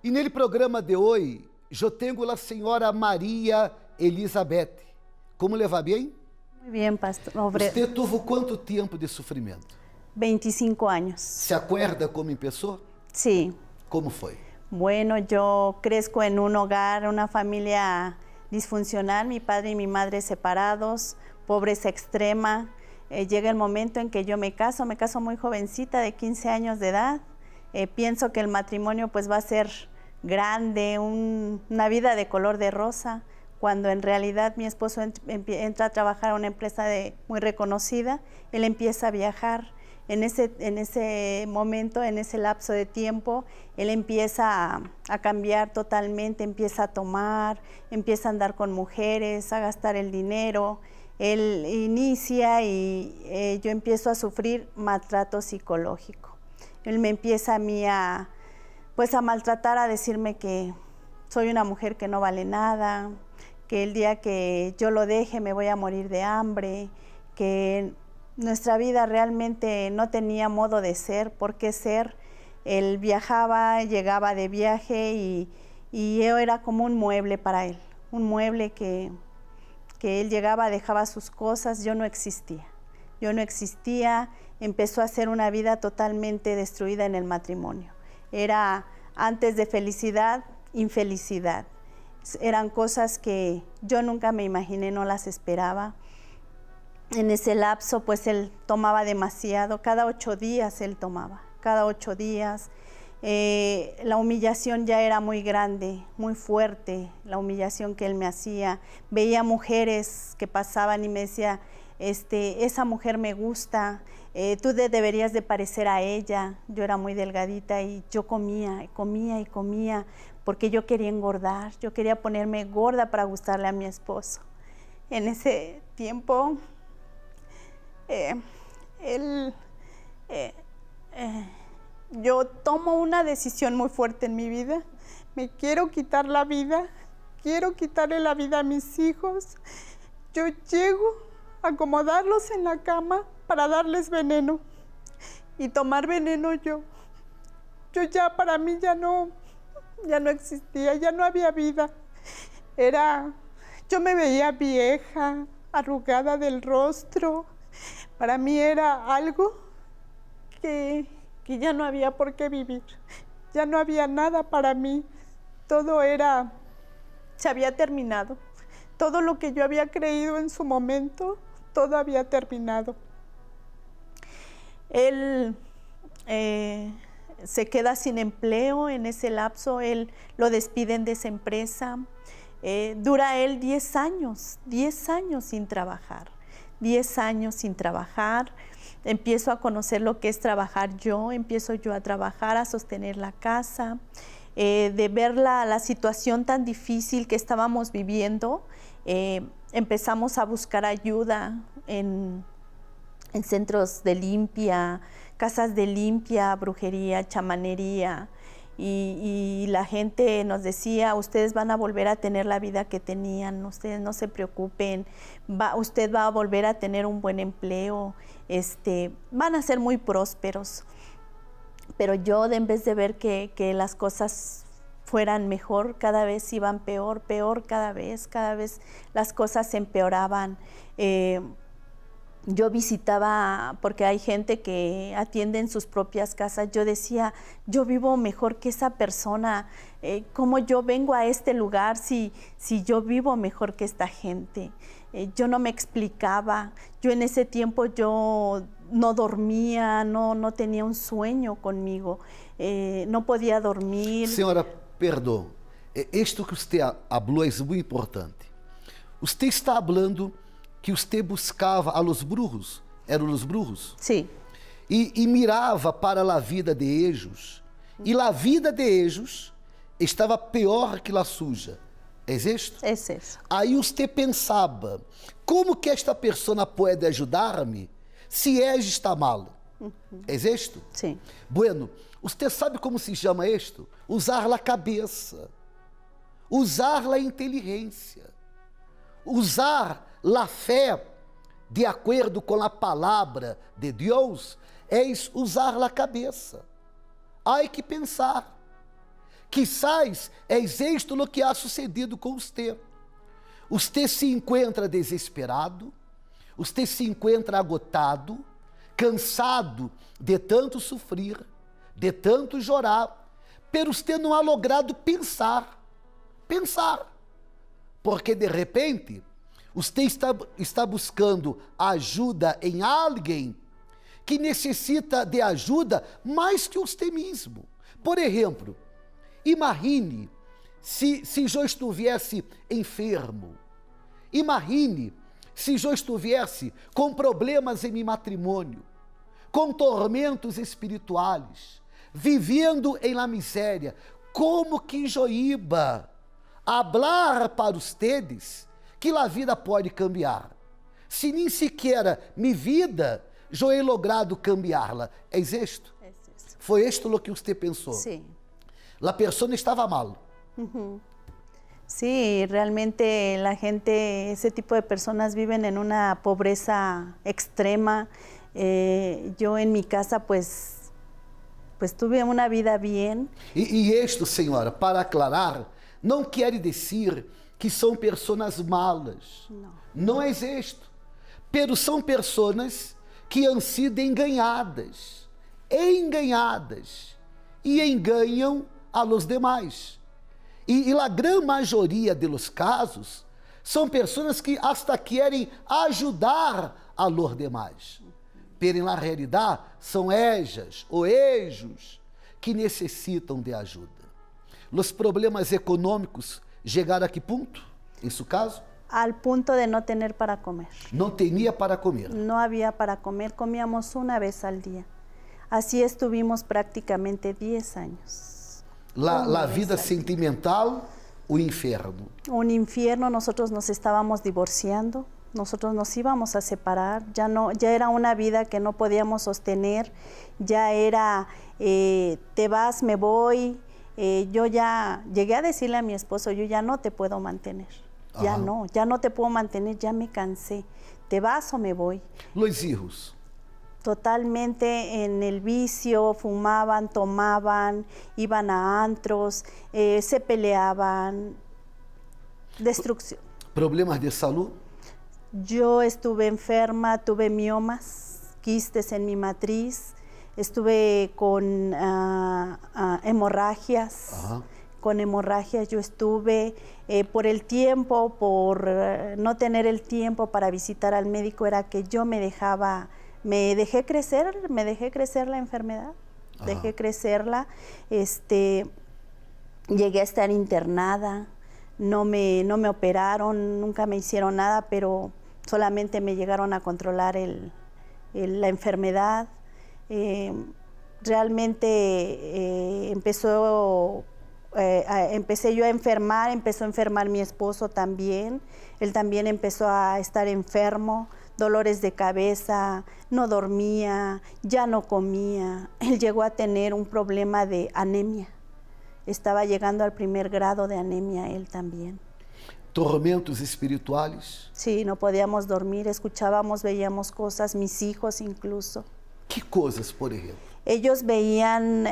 E nele programa de hoje, eu tenho a senhora Maria Elizabeth. Como le va bem? Muy bien, pastor. Você teve quanto tempo de sofrimento? 25 años. Se acuerda como empezou? Sí. Como foi? Bueno, yo crezco en un hogar, una familia disfuncional, mi padre y mi madre separados, pobreza extrema. Llega el momento en que yo me caso muy jovencita, de 15 años de edad. Pienso que el matrimonio pues va a ser grande, una vida de color de rosa, cuando en realidad mi esposo entra a trabajar a una empresa muy reconocida. Él empieza a viajar. En ese momento, en ese lapso de tiempo, él empieza a cambiar totalmente, empieza a tomar, empieza a andar con mujeres, a gastar el dinero. Él inicia y yo empiezo a sufrir maltrato psicológico. Él me empieza a mí a maltratar, a decirme que soy una mujer que no vale nada, que el día que yo lo deje me voy a morir de hambre, que nuestra vida realmente no tenía modo de ser, por qué ser. Él viajaba, llegaba de viaje y yo era como un mueble para él, un mueble que él llegaba, dejaba sus cosas, yo no existía. Yo no existía, empezó a hacer una vida totalmente destruida en el matrimonio. Era antes de felicidad, infelicidad. Eran cosas que yo nunca me imaginé, no las esperaba. En ese lapso, pues él tomaba demasiado, cada 8 días él tomaba, cada 8 días. La humillación ya era muy grande, muy fuerte, la humillación que él me hacía. Veía mujeres que pasaban y me decía, esa mujer me gusta, tú deberías de parecer a ella. Yo era muy delgadita y yo comía, porque yo quería engordar, yo quería ponerme gorda para gustarle a mi esposo. En ese tiempo, yo tomo una decisión muy fuerte en mi vida. Me quiero quitar la vida, quiero quitarle la vida a mis hijos. Yo llego a acomodarlos en la cama para darles veneno y tomar veneno yo. Ya para mí ya no existía, ya no había vida. Yo me veía vieja, arrugada del rostro. Para mí era algo que ya no había por qué vivir. Ya no había nada para mí. Todo se había terminado. Todo lo que yo había creído en su momento, todo había terminado. Él se queda sin empleo en ese lapso, él lo despiden de esa empresa. Dura él 10 años sin trabajar. 10 años sin trabajar, empiezo a conocer lo que es trabajar yo, empiezo yo a trabajar, a sostener la casa, de ver la situación tan difícil que estábamos viviendo, empezamos a buscar ayuda en centros de limpia, casas de limpia, brujería, chamanería, y la gente nos decía, ustedes van a volver a tener la vida que tenían, ustedes no se preocupen, usted va a volver a tener un buen empleo, van a ser muy prósperos. Pero yo, en vez de ver que las cosas fueran mejor, cada vez iban peor, cada vez las cosas se empeoraban. Yo visitaba, porque hay gente que atiende en sus propias casas, yo decía, yo vivo mejor que esa persona, ¿cómo yo vengo a este lugar si yo vivo mejor que esta gente? Yo no me explicaba, yo en ese tiempo yo no dormía, no tenía un sueño conmigo, no podía dormir. Senhora, perdão, esto que usted habló es muy importante. Usted está hablando que usted buscava a los brujos, eram os brujos? Sim. E mirava para a vida de ellos, e a vida de ellos estava pior que a suja. É isso? É isso. Aí você pensava, como que esta pessoa pode ajudar-me se ela está mal? É isso? Sim. Bueno, você sabe como se chama isto? Usar a cabeça, usar a inteligência, usar a fé de acordo com a palavra de Deus, é usar a cabeça. Há que pensar Quizás é isto o que ha sucedido com você. Você se encontra desesperado, você se encontra agotado, cansado de tanto sofrer, de tanto chorar, pero você não ha logrado pensar, porque de repente você está buscando ajuda em alguém que necessita de ajuda mais que você mesmo. Por exemplo, imagine se eu estivesse enfermo, imagine se eu estivesse com problemas em meu matrimônio, com tormentos espirituais, vivendo em la miséria, como que eu iba hablar para ustedes que a vida pode cambiar, se nem sequer minha vida eu he logrado cambiá-la. É isto? Foi isto o que você pensou? Sí. La persona estava mal. Sí, realmente la gente, ese tipo de personas viven en una pobreza extrema. Yo en mi casa pues tuve una vida bien. E isto, senhora, para aclarar, não quer dizer que são pessoas malas. Não é isto. Pero são pessoas que han sido enganhadas e enganam a los demais. E a grande maioria dos casos são pessoas que hasta querem ajudar a los demais. Pero na realidade são ellas ou ejos que necessitam de ajuda. Os problemas econômicos chegaram a que ponto, em seu caso? Al punto de no tener para comer. Não tinha para comer. No había para comer, comíamos una vez al día. Así estuvimos prácticamente 10 años. La vida sentimental, o inferno. Un infierno, nosotros nos estábamos divorciando, nosotros nos íbamos a separar, ya era una vida que no podíamos sostener, ya era, te vas, me voy. Yo ya llegué a decirle a mi esposo, yo ya no te puedo mantener. Ya no te puedo mantener, ya me cansé. ¿Te vas o me voy? Los hijos. Totalmente en el vicio, fumaban, tomaban, iban a antros, se peleaban, destrucción. ¿Problemas de salud? Yo estuve enferma, tuve miomas, quistes en mi matriz, estuve con hemorragias. Con hemorragias yo estuve, por el tiempo, por no tener el tiempo para visitar al médico, era que yo me dejé crecer la enfermedad, dejé crecerla, llegué a estar internada, no me operaron, nunca me hicieron nada, pero solamente me llegaron a controlar la enfermedad. Realmente empecé yo a enfermar, empezó a enfermar mi esposo también, él también empezó a estar enfermo, dolores de cabeza, no dormía, ya no comía, él llegó a tener un problema de anemia, estaba llegando al 1er grado de anemia él también. ¿Tormentos espirituales? Sí, no podíamos dormir, escuchábamos, veíamos cosas, mis hijos incluso. ¿Qué cosas, por ejemplo? Ellos veían,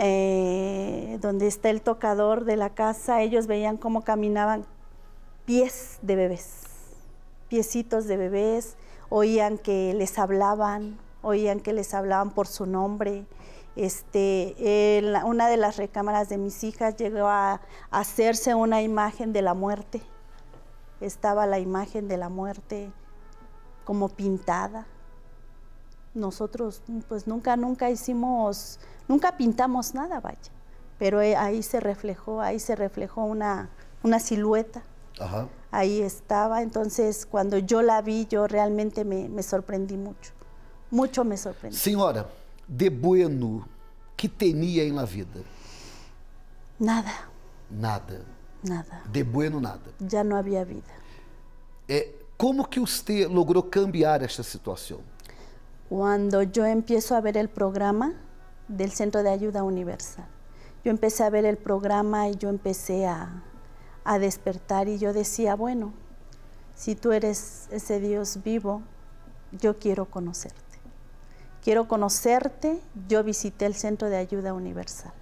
donde está el tocador de la casa, ellos veían cómo caminaban pies de bebés, piecitos de bebés, oían que les hablaban por su nombre. Una de las recámaras de mis hijas llegó a hacerse una imagen de la muerte. Estaba la imagen de la muerte como pintada. Nosotros pues nunca pintamos nada, vaya, pero ahí se reflejó una silueta. Ahí estaba, entonces cuando yo la vi, yo realmente me sorprendí mucho me sorprendí. Senhora, de bueno, que tenía en la vida? Nada. De bueno, nada. Ya no había vida. ¿Cómo que usted logró cambiar esta situación? Cuando yo empiezo a ver el programa del Centro de Ayuda Universal, yo empecé a ver el programa y yo empecé a despertar y yo decía, bueno, si tú eres ese Dios vivo, yo quiero conocerte. Yo visité el Centro de Ayuda Universal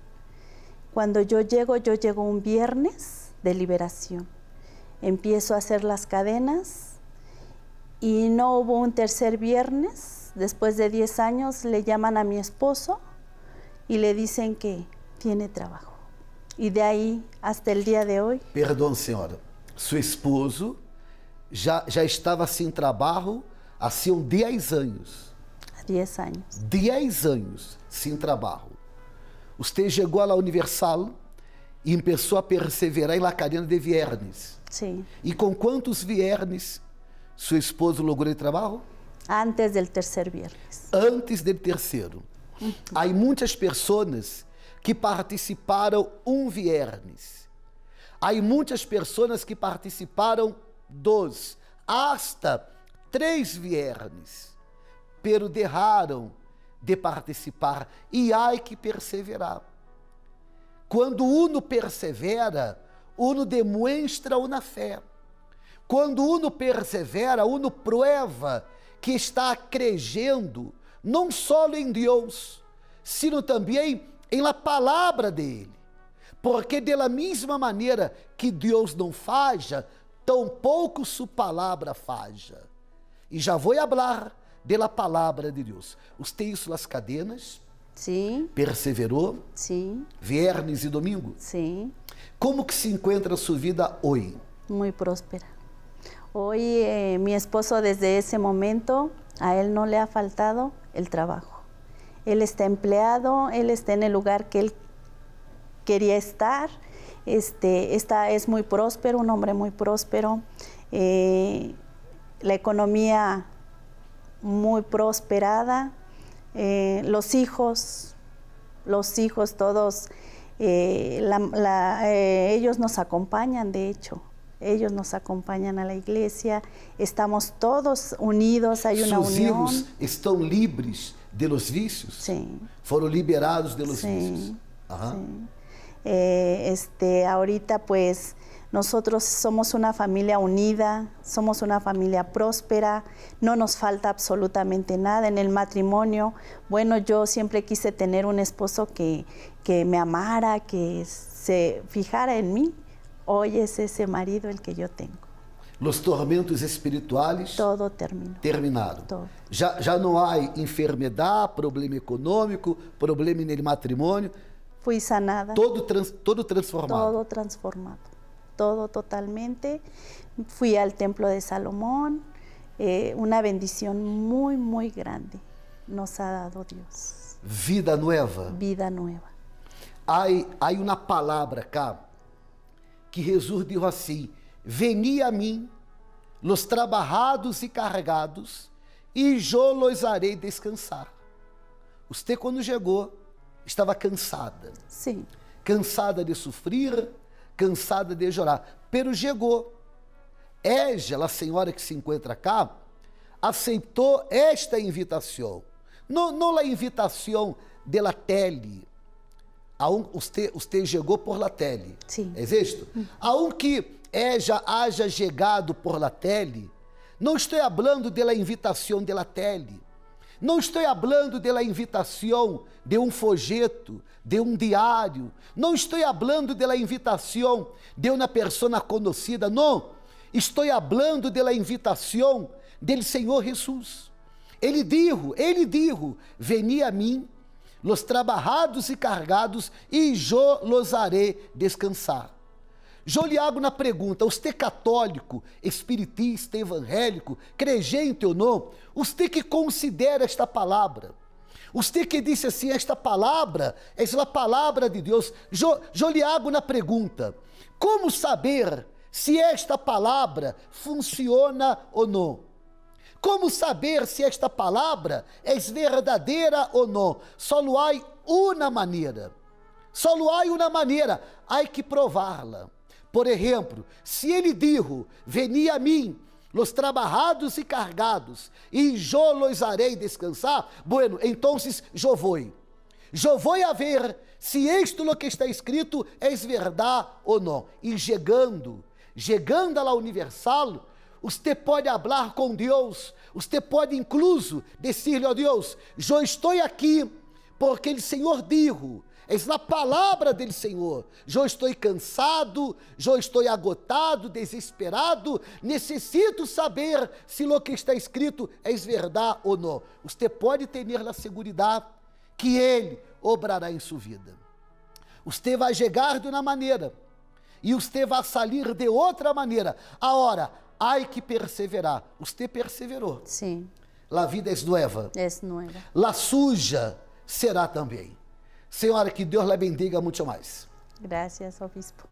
Cuando yo llego un viernes de liberación. Empiezo a hacer las cadenas y no hubo un tercer viernes. Después de 10 años le llaman a mi esposo y le dicen que tiene trabajo. Y de ahí hasta el día de hoy. Perdão, senhora. Seu esposo já estava sem trabalho há 10 anos. 10 años. 10 anos sem trabalho. Você chegou à Universal e começou a perseverar em la cadena de viernes. Sí. E com quantos viernes seu esposo logrou trabalho? Antes del tercer viernes. Antes do terceiro. Há muitas pessoas que participaram viernes. Há muitas pessoas que participaram 2, hasta 3 viernes. Pero deixaram de participar e há que perseverar. Quando uno persevera, uno demonstra uma fé. Quando uno persevera, uno prueba que está crendo não só em Deus, sino também em la palavra dele. Porque de la mesma maneira que Deus não faja, tampouco sua palavra faja. E já vou falar de la palavra de Deus. Usted hizo las cadenas? Sí. Perseverou? Sí. Viernes e domingo? Sí. Como que se encontra sua vida hoje? Muy próspera. Hoy mi esposo desde ese momento, a él no le ha faltado el trabajo. Él está empleado, él está en el lugar que él quería estar. Es muy próspero, un hombre muy próspero. La economía muy prosperada. Los hijos todos, ellos nos acompañan, de hecho. Ellos nos acompañan a la iglesia, estamos todos unidos, hay una Sus unión. hijos estão livres de los vícios? Sí. Foram liberados de los Sí, vícios? sí. Ahorita pues nosotros somos una familia unida, somos una familia próspera, no nos falta absolutamente nada en el matrimonio. Bueno, yo siempre quise tener un esposo que me amara, que se fijara en mí. Hoy es ese marido el que yo tengo. Los tormentos espirituais Todo terminó. terminaram. Todo. Já não há enfermidade, problema econômico, problema no matrimônio. Fui sanada. Todo transformado. Todo transformado. Todo totalmente. Fui al templo de Salomón. Una bendición muy, muy grande nos ha dado Dios. Vida nueva. Vida nueva. Há uma palavra cá que Jesus dijo assim: veni a mim, los trabalhados e carregados, e eu los harei descansar. Você, quando chegou, estava cansada. Sim. Cansada de sofrer, cansada de chorar. Pero chegou. Ela, a senhora que se encontra cá, aceitou esta invitação. Não a invitação de la tele. Você chegou por la tele. Sim. É isto? Aunque haja chegado por la tele, não estou falando de la invitação de la tele. Não estou falando de la invitação de um folheto, de um diário. Não estou falando de la invitação de uma pessoa conhecida. Não. Estou falando de la invitação del Senhor Jesus. Ele dijo, veni a mim, los trabalhados e carregados, e eu los harei descansar. Eu lhe hago na pergunta: você católico, espiritista, evangélico, crente ou não, você que considera esta palavra, você que disse assim, esta palavra é a palavra de Deus, eu lhe hago na pergunta: como saber se esta palavra funciona ou não? Como saber se esta palavra é verdadeira ou não? Só há uma maneira. Só há uma maneira. Há que prová-la. Por exemplo, se ele dijo, veni a mim, los trabalhados e carregados, e eu los harei descansar, bueno, então eu vou. Eu vou a ver se isto lo que está escrito é verdade ou não. E chegando à la Universal, você pode falar com Deus, você pode incluso dizer-lhe: ó Deus, eu estou aqui porque o Senhor dijo, es na palavra dele, Senhor. Eu estou cansado, eu estou agotado, desesperado, necessito saber se lo que está escrito é verdade ou não. Você pode ter a segurança que ele obrará em sua vida. Você vai chegar de uma maneira e você vai sair de outra maneira. Agora, há que perseverar. Você perseverou. Sí, La vida es nueva. es nueva. La suja será também. Senhora, que Deus la bendiga muito mais. Gracias, obispo.